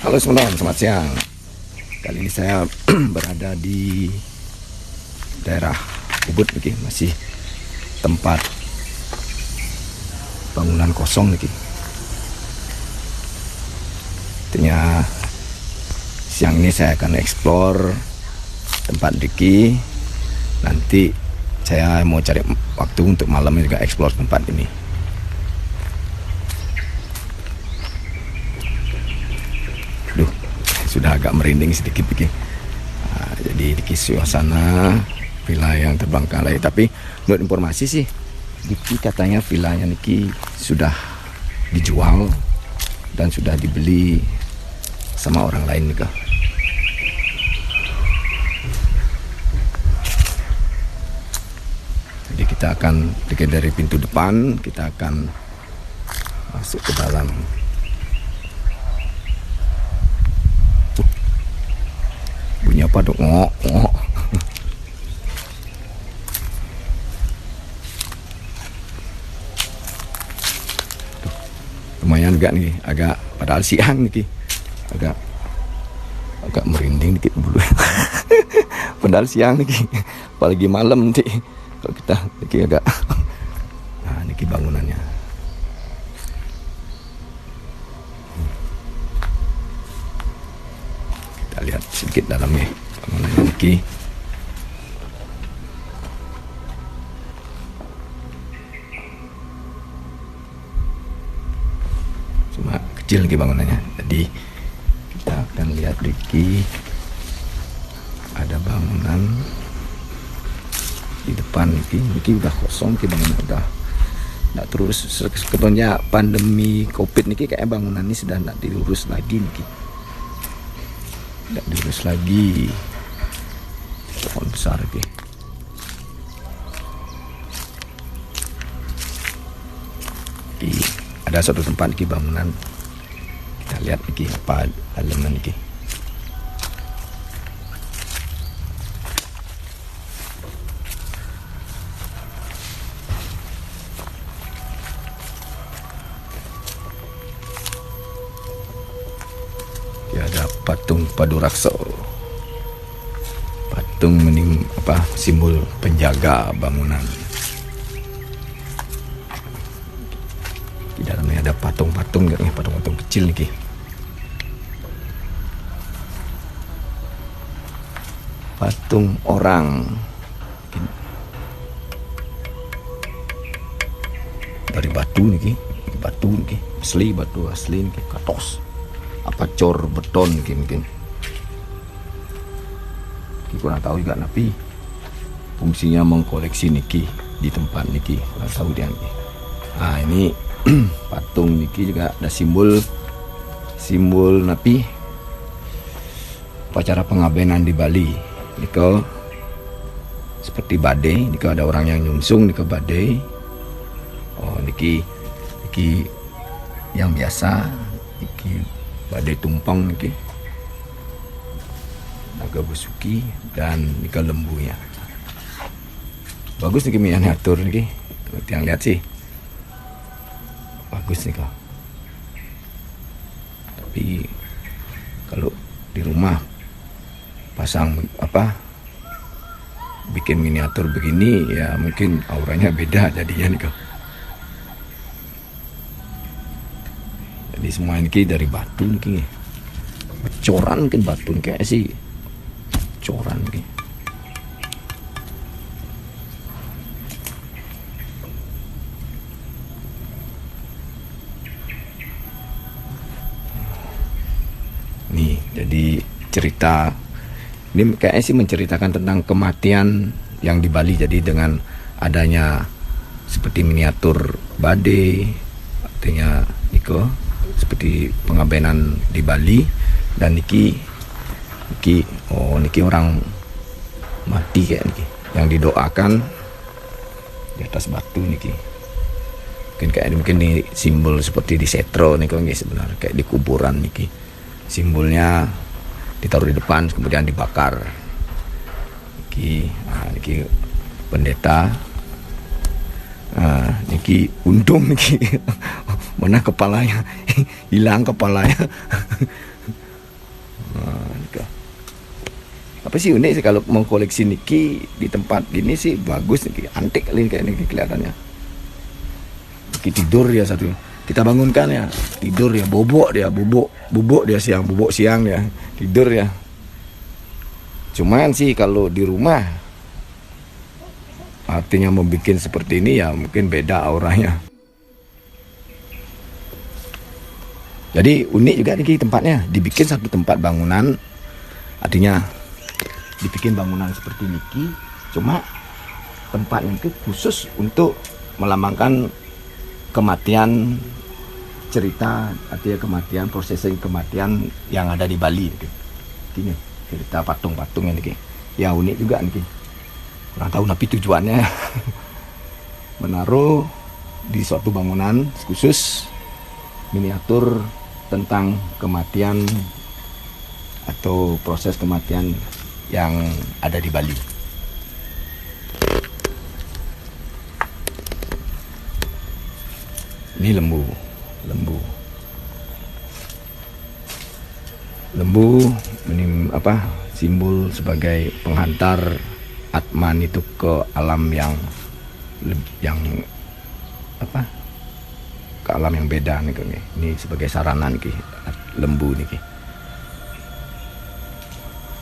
Halo teman-teman, selamat siang. Kali ini saya berada di daerah Ubud nih, masih tempat bangunan kosong nih. Artinya siang ini saya akan eksplor tempat Diki. Nanti saya mau cari waktu untuk malam juga eksplor tempat ini. Sudah agak merinding sedikit Diki. Nah, jadi Diki suasana villa yang terbengkalai. Tapi menurut informasi sih Diki katanya villanya Niki sudah dijual dan sudah dibeli sama orang lain nih. Jadi kita akan dari pintu depan, kita akan masuk ke dalam. Bunyi apa dong? Ngok. Lumayan agak nih, agak padahal siang nih, agak merinding dikit dulu. Padahal siang nih, apalagi malam nih. Kalau kita nih agak, nah ini bangunannya. Kita lihat sedikit dalamnya bangunannya Niki. Cuma kecil Niki bangunannya. Jadi kita akan lihat Niki. Ada bangunan di depan Niki udah kosong, Niki bangunan udah nggak terus. Sebetulnya pandemi COVID Niki kayak bangunan ini sudah nggak diurus lagi Niki. Tidak diurus lagi. Pohon besar lagi. Ada suatu tempat lagi bangunan. Kita lihat lagi apa dalamnya lagi. Ada patung Padurakso, patung simbol penjaga bangunan. Di dalamnya ada patung-patung kecil nih. Patung orang dari batu nih, asli batu asli nih, katos. Apa cor beton mungkin kurang tahu juga, tapi fungsinya mengkoleksi Niki di tempat Niki kurang tahu dia Niki. Nah ini patung Niki juga ada simbol napi upacara pengabenan di Bali. Niko seperti badai, Niko ada orang yang nyungsung Niko badai. Oh Niki yang biasa Niki badai tumpang Niki, naga besuki dan Nika lembunya. Bagus Niki miniatur Niki. Yang lihat sih bagus Nika. Tapi kalau di rumah pasang bikin miniatur begini ya mungkin auranya beda jadinya Nika. Jadi semua ini dari batu nih, coran mungkin batu kayak sih coran nih. Nih jadi cerita ini kayaknya sih menceritakan tentang kematian yang di Bali. Jadi dengan adanya seperti miniatur badai, artinya Niko seperti pengabenan di Bali, dan Niki orang mati kayak Niki yang didoakan di atas batu Niki. Mungkin ini simbol seperti di Setro Niki sebenarnya kayak di kuburan Niki. Simbolnya ditaruh di depan kemudian dibakar. Niki pendeta. Niki untung Niki mana kepalanya hilang kepalanya. apa sih unik sih kalau mau koleksi niki di tempat gini sih bagus niki, antik kali kayak niki kelihatannya. Niki tidur dia satu, kita bangunkan ya tidur ya, bobok dia siang dia tidur ya. Cuman sih kalau di rumah artinya mau bikin seperti ini ya mungkin beda auranya. Jadi unik juga nih tempatnya, dibikin satu tempat bangunan, artinya dibikin bangunan seperti niki, cuma tempatnya itu khusus untuk melambangkan kematian, cerita artinya kematian, prosesing kematian yang ada di Bali gitu. Ini cerita patung-patungnya nih, ya unik juga nih. Kurang tahu tapi tujuannya menaruh di suatu bangunan khusus miniatur tentang kematian atau proses kematian yang ada di Bali. Ini lembu ini apa, simbol sebagai penghantar Atman itu ke alam yang apa, ke alam yang beda nih. Ini sebagai sarana nih lembu nih.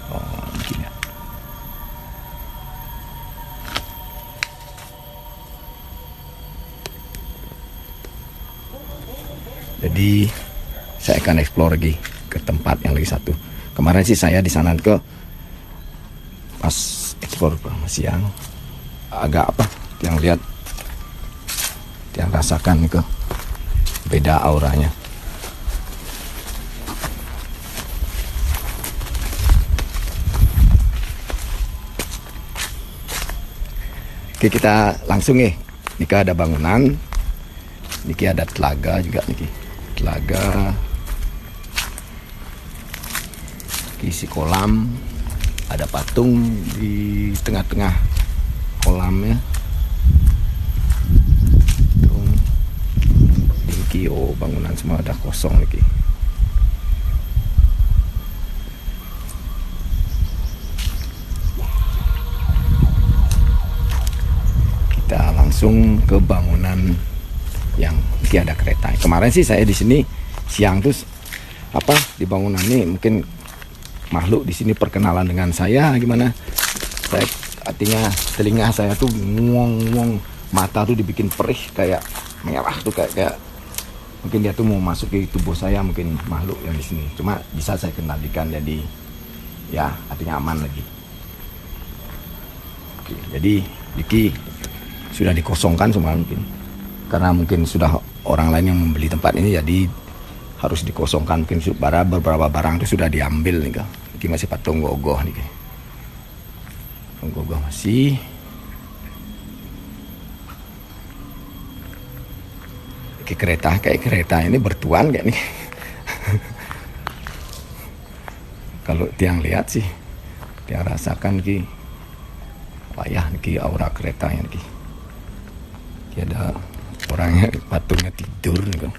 Oh, mungkin ya. Jadi saya akan explore lagi ke tempat yang lagi satu. Kemarin sih saya di sana ke pas explore siang agak apa yang lihat, yang rasakan ke beda auranya. Oke, kita langsung nih. Niki ada bangunan, niki ada telaga juga niki. Telaga, isi kolam, ada patung di tengah-tengah kolamnya. Niki, oh bangunan semua udah kosong niki. Kita langsung ke bangunan yang niki ada kereta. Kemarin sih saya di sini siang tuh apa di bangunan ini mungkin makhluk di sini perkenalan dengan saya gimana. Saya artinya telinga saya tuh nguang, mata tuh dibikin perih kayak merah tuh kayak mungkin dia tuh mau masuk ke tubuh saya, mungkin makhluk yang di sini. Cuma bisa saya kendalikan, jadi ya artinya aman lagi. Oke, jadi niki sudah dikosongkan semua mungkin. Karena mungkin sudah orang lain yang membeli tempat ini, jadi harus dikosongkan. Mungkin beberapa barang itu sudah diambil nih kan. Ini masih patung gogoh nih. Patung gogoh masih. Kayak kereta ini bertuan kayak nih. Kalau tiang lihat sih, tiang rasakan ki wayah nih aura keretanya nih. Ada orangnya patungnya tidur nih kan.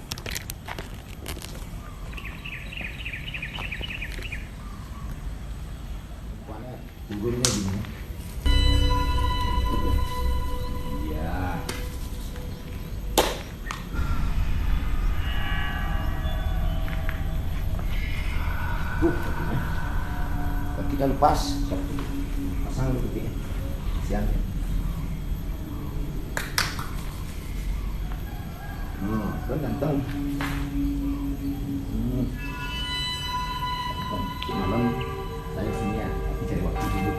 Tidurnya gini. Iya. Kita lepas. Pasang dulu begini. Siang. Ganteng. Malam saya sini ya, cari waktu tidur.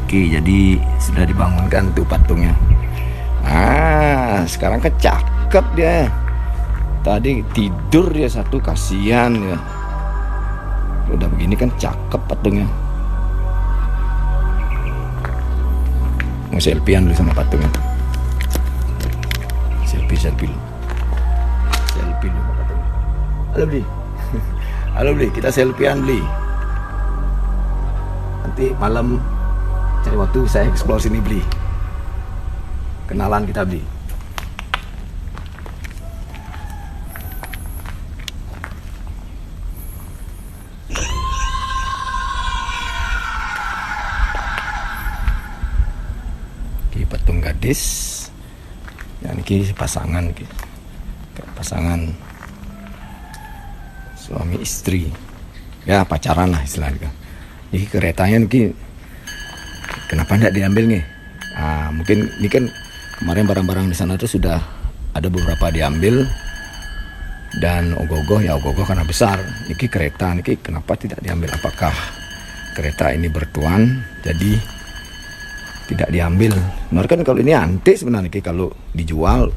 Oke, jadi sudah dibangunkan tuh patungnya. Sekarang kan cakep dia. Tadi tidur dia satu, kasihan ya. Udah begini kan cakep patungnya. Mau selfiean dulu sama patungnya. Selfie dulu. Selfie dulu sama patungnya. Halo Bdi. Halo Bli, kita selfiean Bli. Nanti malam cari waktu saya explore sini Bli. Kenalan kita Bli. Oke, patung gadis. Yang ini pasangan, pasangan suami istri, ya pacaran lah istilahnya. Jadi keretanya nih kenapa tidak diambil nih? Mungkin ini kan kemarin barang-barang di sana tuh sudah ada beberapa diambil dan ogoh-ogoh karena besar. Niki kereta niki kenapa tidak diambil? Apakah kereta ini bertuan jadi tidak diambil? Benar kan kalau ini antik sebenarnya niki kalau dijual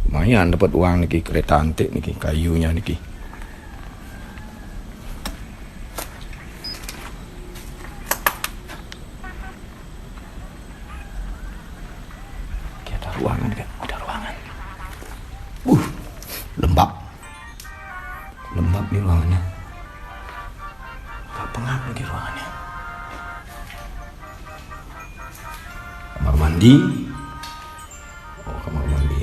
lumayan dapat uang niki, kereta antik niki, kayunya niki. Ruangan kan, ada ruangan. Lembab nih ruangannya. Gak pengap lagi ruangannya. Kamar mandi. Oh, kamar mandi.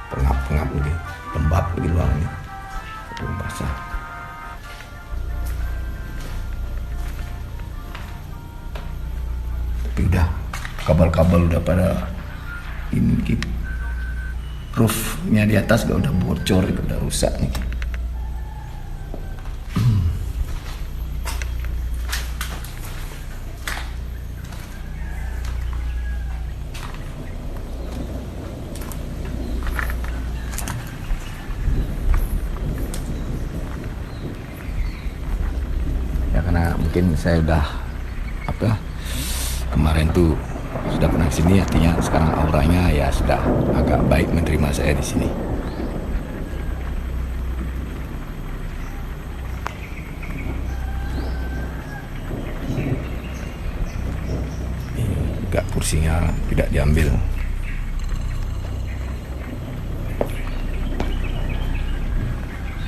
Pengap lagi, lembab lagi ruangannya. Belum basah. Tapi udah kabel-kabel udah pada ini roofnya di atas udah bocor, udah rusak nih. Ya karena mungkin saya udah kemarin tuh sudah pernah sini, artinya sekarang auranya ya sudah agak baik menerima saya di sini. Ini juga kursinya tidak diambil.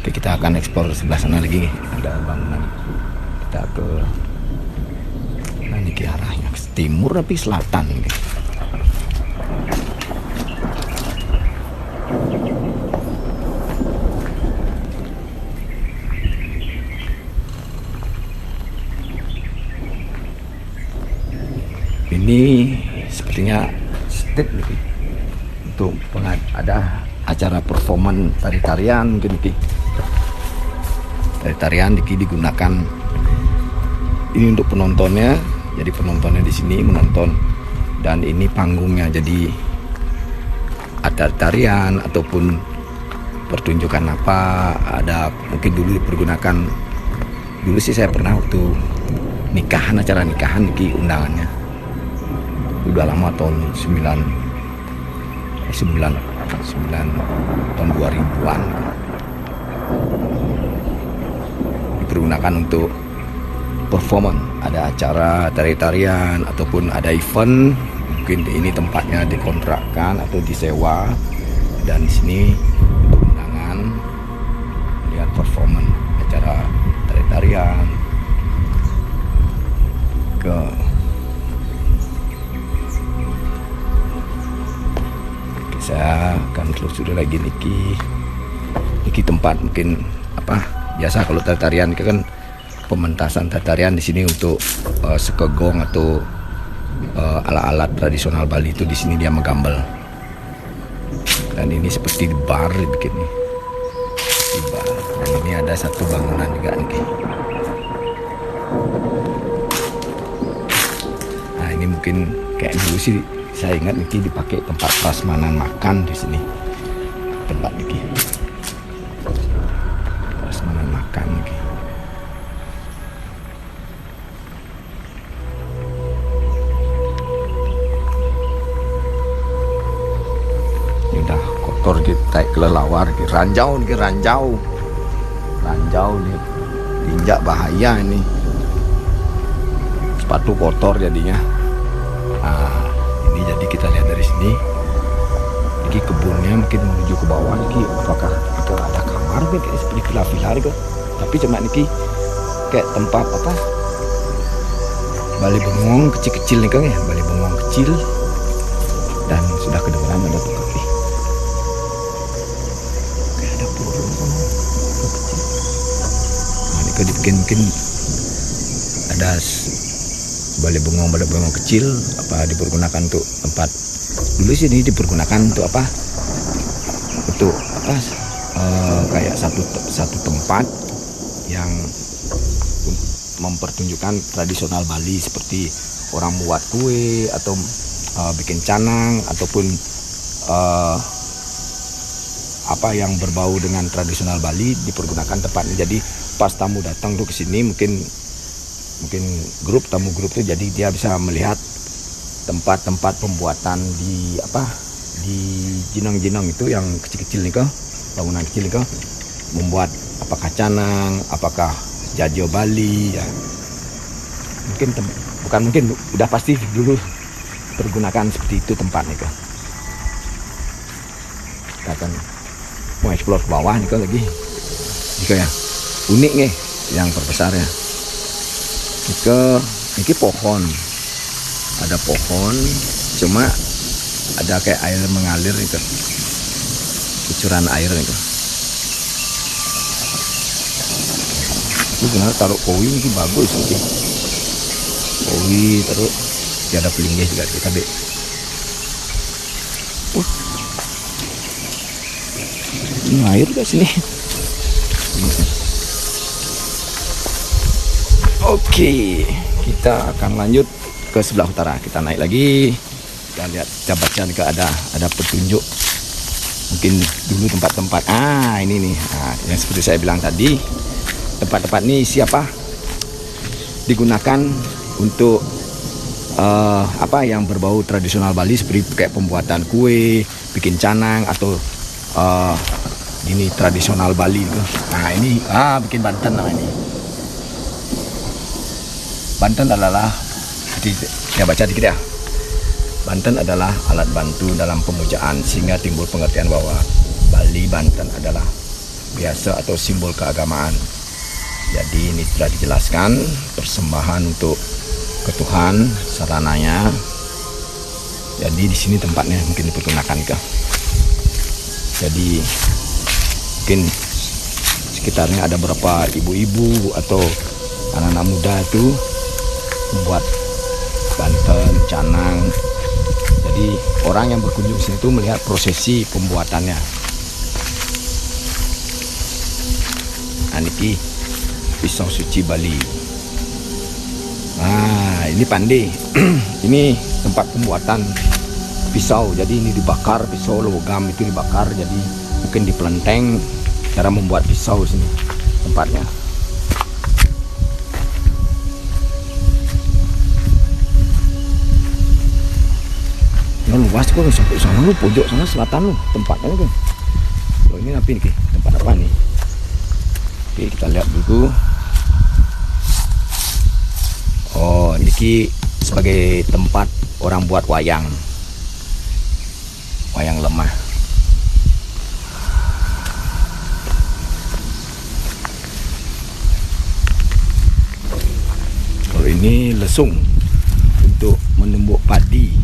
Oke, kita akan eksplor sebelah sana lagi. Ada bangunan. Kita ke ke arahnya ke timur tapi selatan ini. Ini sepertinya state nih untuk ada acara performan tari-tarian mungkin nih. Tari-tarian digunakan ini untuk penontonnya. Jadi penontonnya di sini menonton dan ini panggungnya, jadi ada tarian ataupun pertunjukan apa, ada mungkin dulu dipergunakan. Dulu sih saya pernah waktu nikahan, acara nikahan ini undangannya. Udah lama tahun 9 tahun 2000-an. Dipergunakan untuk performan, ada acara tari-tarian ataupun ada event, mungkin ini tempatnya dikontrakkan atau disewa, dan di sini untuk undangan lihat performan acara tari-tarian ke saya akan telusuri lagi niki tempat mungkin biasa kalau tari-tarian kan pementasan tarian di sini untuk sekegong atau alat-alat tradisional Bali itu di sini dia menggambel. Dan ini seperti bar dibikin nih. Di bar. Dan ini ada satu bangunan juga nih. Nah, ini mungkin kayak dulu sih saya ingat nih dipakai tempat prasmanan makan di sini. Tempat nih. Prasmanan makan nih. Udah kotor kita kelelawar, ranjau nih, ranjau nih, injak bahaya ini, sepatu kotor jadinya. Nah, ini jadi kita lihat dari sini, ini kebunnya mungkin menuju ke bawah, ini apakah ada kamar kamar kayak seperti villa-villa gitu. Tapi cuma niki kayak tempat apa? Bali bengong kecil-kecil nih Kang ya, bali bengong kecil. Dan sudah kedengaran ada tuh kafe. Kayak ada burung sama kecil. Nah, ini kan dibikin mungkin ada bali bengong kecil apa dipergunakan untuk tempat dulu sih ini dipergunakan untuk apa? Untuk apa? Kayak satu tempat yang mempertunjukkan tradisional Bali seperti orang buat kue atau bikin canang ataupun apa yang berbau dengan tradisional Bali dipergunakan tempatnya. Jadi pas tamu datang tuh ke sini mungkin tamu grup itu jadi dia bisa melihat tempat-tempat pembuatan di apa di jinong-jinong itu yang kecil-kecil nih kok, bangunan kecil nih kok, membuat apakah canang, apakah jajo Bali ya. Mungkin udah pasti dulu pergunakan seperti itu tempatnya kok. Kita akan mau explore ke bawah nih kok lagi. Jika ya unik nih yang terbesarnya. Ini pohon. Ada pohon, cuma ada kayak air mengalir itu. Kucuran air itu. Itu benar taruh kowi ini bagus sih. Kowi taruh ya ada pelingnya juga kita deh. Ini air guys sini. Oke, kita akan lanjut ke sebelah utara. Kita naik lagi. Kita lihat, kita baca ke ada petunjuk. Mungkin dulu tempat-tempat. Ini nih. Nah, yang seperti saya bilang tadi, tempat-tempat ini siapa? Digunakan untuk apa yang berbau tradisional Bali seperti kayak pembuatan kue, bikin canang atau ini tradisional Bali itu. Nah, ini bikin Banten namanya ini. Banten adalah, ya baca dikit ya. Banten adalah alat bantu dalam pemujaan sehingga timbul pengertian bahwa Bali Banten adalah biasa atau simbol keagamaan. Jadi ini telah dijelaskan persembahan untuk ke Tuhan sarananya. Jadi di sini tempatnya mungkin dipergunakan kah? Jadi mungkin sekitarnya ada beberapa ibu-ibu atau anak-anak muda itu membuat Banten, canang. Jadi orang yang berkunjung sini itu melihat prosesi pembuatannya. Nah, ini pisau suci Bali. Nah, ini pandai. Ini tempat pembuatan pisau. Jadi ini dibakar, pisau logam itu dibakar. Jadi mungkin dipelenteng cara membuat pisau sini tempatnya. Luas kok sampai sana lu, pojok sana selatan lu tempatnya kan. Oh, ini apa nih? Tempat apa nih? Oke, kita lihat dulu. Oh, ini sebagai tempat orang buat wayang lemah. Kalau ini lesung untuk menumbuk padi.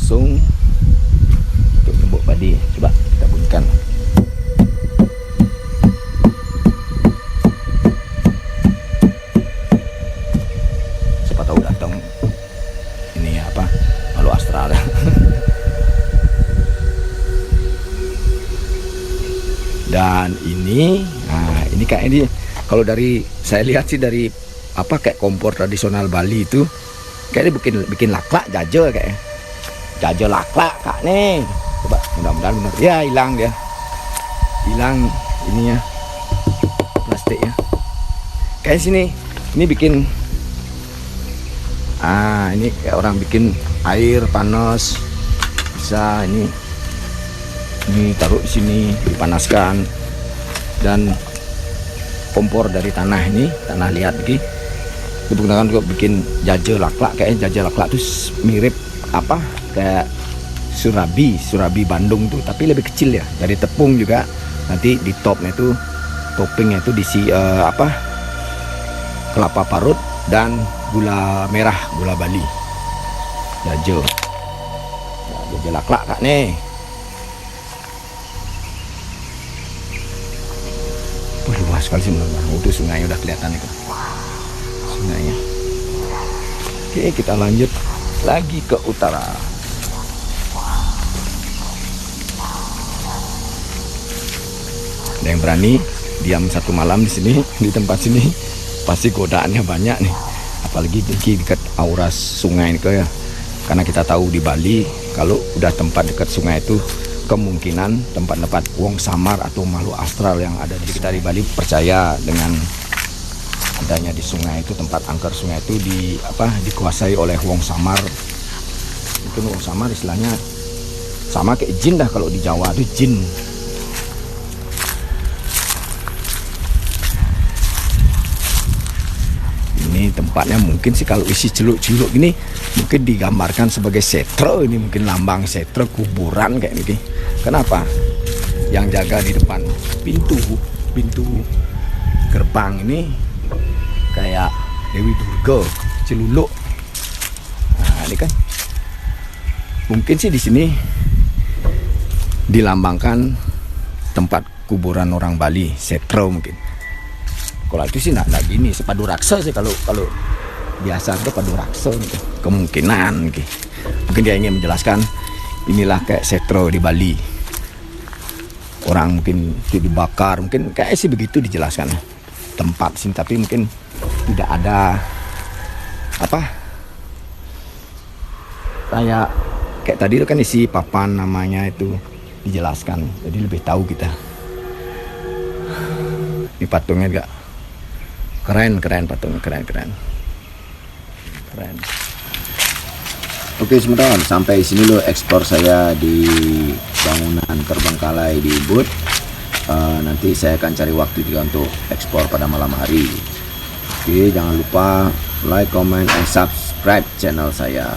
Lesung untuk menumbuk padi. Coba kita bunyikan. Siapa tahu datang ini apa? Malu astral. Dan ini, ini kayak ini kalau dari saya lihat sih dari apa kayak kompor tradisional Bali itu kayaknya bikin laklak jajo kayak jajo laklak kak nih. Coba mudah-mudahan benar ya, hilang ininya plastiknya kayak sini. Ini bikin ini kayak orang bikin air panas bisa ini taruh di sini dipanaskan. Dan kompor dari tanah ini, tanah liat ini digunakan untuk bikin jajo laklak. Kayaknya jajo laklak itu mirip apa kayak surabi Bandung tuh, tapi lebih kecil ya, dari tepung juga Nanti di topnya itu toppingnya itu diisi kelapa parut dan gula merah, gula Bali. Jajo. Nah, jajo laklak kak nih. Wah, luas sekali sih benar-benar. Itu sungainya udah kelihatan itu. Sungainya. Oke, kita lanjut lagi ke utara. Ada yang berani diam satu malam di sini, di tempat sini, pasti godaannya banyak nih. Apalagi di dekat auras sungai ini ya. Karena kita tahu di Bali kalau udah tempat dekat sungai itu kemungkinan tempat-tempat wong samar atau makhluk astral yang ada di kita di Bali percaya dengan adanya di sungai itu, tempat angker sungai itu dikuasai oleh wong samar. Itu wong samar istilahnya sama kayak jin dah, kalau di Jawa itu jin. Ini tempatnya mungkin sih kalau isi celuk-celuk gini mungkin digambarkan sebagai setro, ini mungkin lambang setro, kuburan kayak gini. Kenapa? Yang jaga di depan pintu gerbang ini kayak Dewi Durga, celuluk. Nah, ini kan mungkin sih di sini dilambangkan tempat kuburan orang Bali, setro mungkin. Kalau itu sih nggak gini, sepadu raksa sih kalau biasa itu padu raksa gitu. Kemungkinan gitu. Mungkin dia ingin menjelaskan inilah kayak setro di Bali. Orang mungkin itu dibakar, mungkin kayak sih begitu dijelaskan tempat sini, tapi mungkin tidak ada kayak tadi itu kan isi papan namanya itu dijelaskan, jadi lebih tahu kita. Ini patungnya enggak keren patungnya, keren. Oke teman-teman, sampai sini lo ekspor saya di bangunan terbengkalai di Ubud. Nanti saya akan cari waktu juga untuk ekspor pada malam hari. Oke, jangan lupa like, comment, and subscribe channel saya.